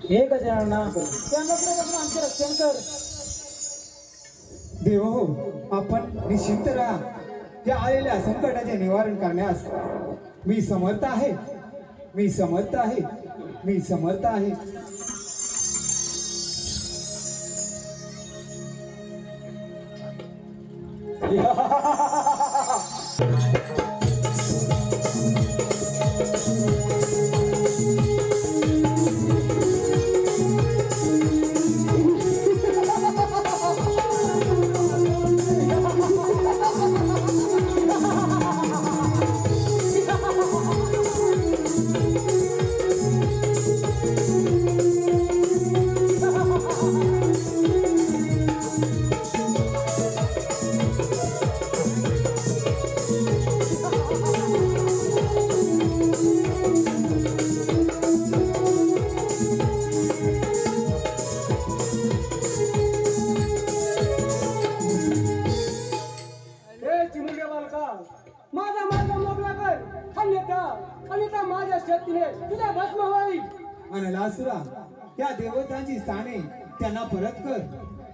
हे गजानना त्यांना आमचे रक्षण कर. देव हो, आपण निश्चिंत राहा. या आलेल्या संकटाचे निवारण करण्यास मी समर्थ आहे. मी समर्थ आहे. मी समर्थ आहे. अनलासुरा, त्या देवतांची स्थाने त्यांना परत कर,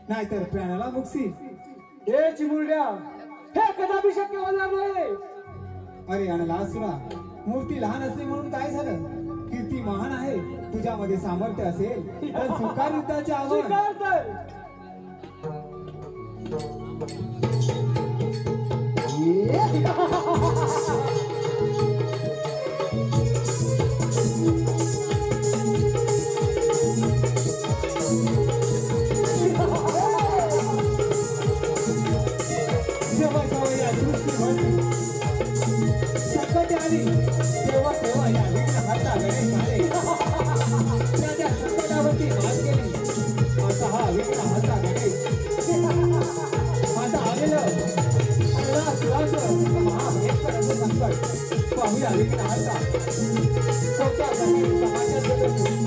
नाहीतर प्राणाला मुक्सी. हे चिमुरड्या, हे कदापि शक्य होणार नाही. अरे अनलासुरा, मूर्ती लहान असते म्हणून काय झालं? कीर्ती महान आहे. तुझ्यामध्ये सामर्थ्य असेल तर स्वीकार युद्धाचे आव्हान. संकट आली तेव्हा तेव्हा या विघ्न हरता गणेश आले. त्या संकटावरती मात केली. आता हा विघ्न हरता गणेश आता आलेलं अनलासुराचं महाभयंकर असं संकट पाहूया. विघ्न हरता कोणत्या समाजात बदलतो.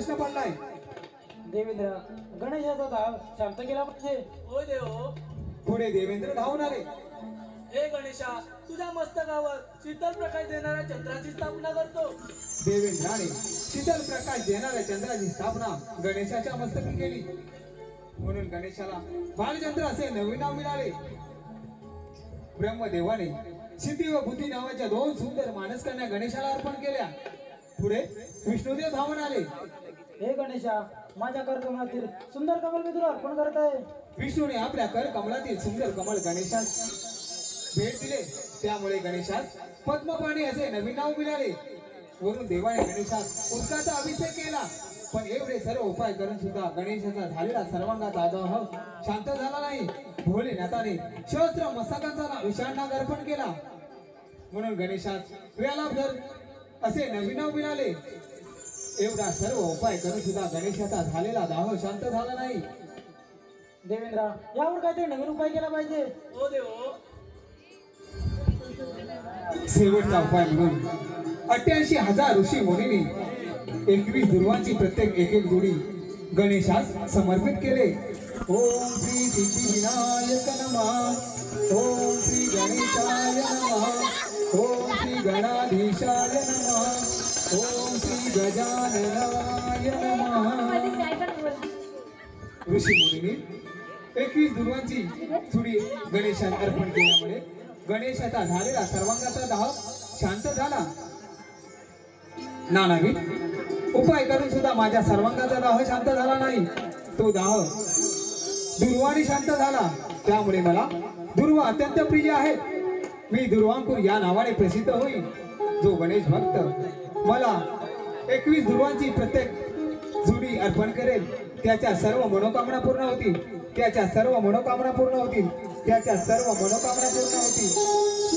प्रश्न पडलाय. देवेंद्र, गणेशाचा धाव शांत केला पाहिजे. होय देव. पुढे देवेंद्र धावून आले. हे गणेशा, तुझ्या मस्तकावर शीतल प्रकाश देणाऱ्या चंद्राची स्थापना करतो. देवेंद्राने शीतल प्रकाश देणाऱ्या चंद्राची स्थापना गणेशाच्या मस्तकी केली. म्हणून गणेशाला बालचंद्र असे नवे नाव मिळाले. ब्रह्मदेवाने सिद्धी व बुद्धी नावाच्या 2 सुंदर मानसकन्या गणेशाला अर्पण केल्या. पुढे विष्णुदेव धावून आले. हे गणेशा, माझ्या करकमळातील सुंदर कमल मी तुला अर्पण करत आहे. विष्णूने आपल्या कर कमलातील सुंदर कमल गणेशास भेट दिले. त्यामुळे गणेशास पद्मपाणी असे नवीन नाव मिळाले. वरून देवाने गणेशास उदकाचा अभिषेक केला. पण एवढे सर्व उपाय करून सुद्धा गणेशाचा झालेला सर्वांगाचा आदर शांत झाला नाही. भोलेनाथाने सहस्त्र मस्तकांचा विशाल नाग अर्पण केला. म्हणून गणेशास वेलाभर असे नवीन नाव मिळाले. एवढा सर्व उपाय करून सुद्धा गणेशाचा झालेला दाह शांत झाला नाही. देवेंद्र, यावर काहीतरी नवीन उपाय केला पाहिजे. हो देव. शेवटचा उपाय म्हणून 88,000 ऋषी मुनींनी 21 दुर्वांची प्रत्येक एक जोडी गणेशास समर्पित केले. ओम श्री सिद्धिविनायक नमः. ओम श्री गणेशाय नमः. ओम श्री गणाधीशाय नमः. ओम श्री गजाननाय नमः. ऋषी मुनींनी 21 दुर्वांची जोडी गणेशाला अर्पण केल्यामुळे गणेशाचा झालेला सर्वांगाचा दाह शांत झाला. नानावी उपाय करून सुद्धा माझ्या सर्वांगाचा दाह शांत झाला नाही. तो दाह दुर्वाने शांत झाला. त्यामुळे मला दुर्वा अत्यंत प्रिय आहे. मी दुर्वांकुर या नावाने प्रसिद्ध होईल. जो गणेश भक्त मला 21 दुर्वांची प्रत्येक जोडी अर्पण करेल त्याच्या सर्व मनोकामना पूर्ण होतील. त्याच्या सर्व मनोकामना पूर्ण होतील. त्याच्या सर्व मनोकामना पूर्ण होतील.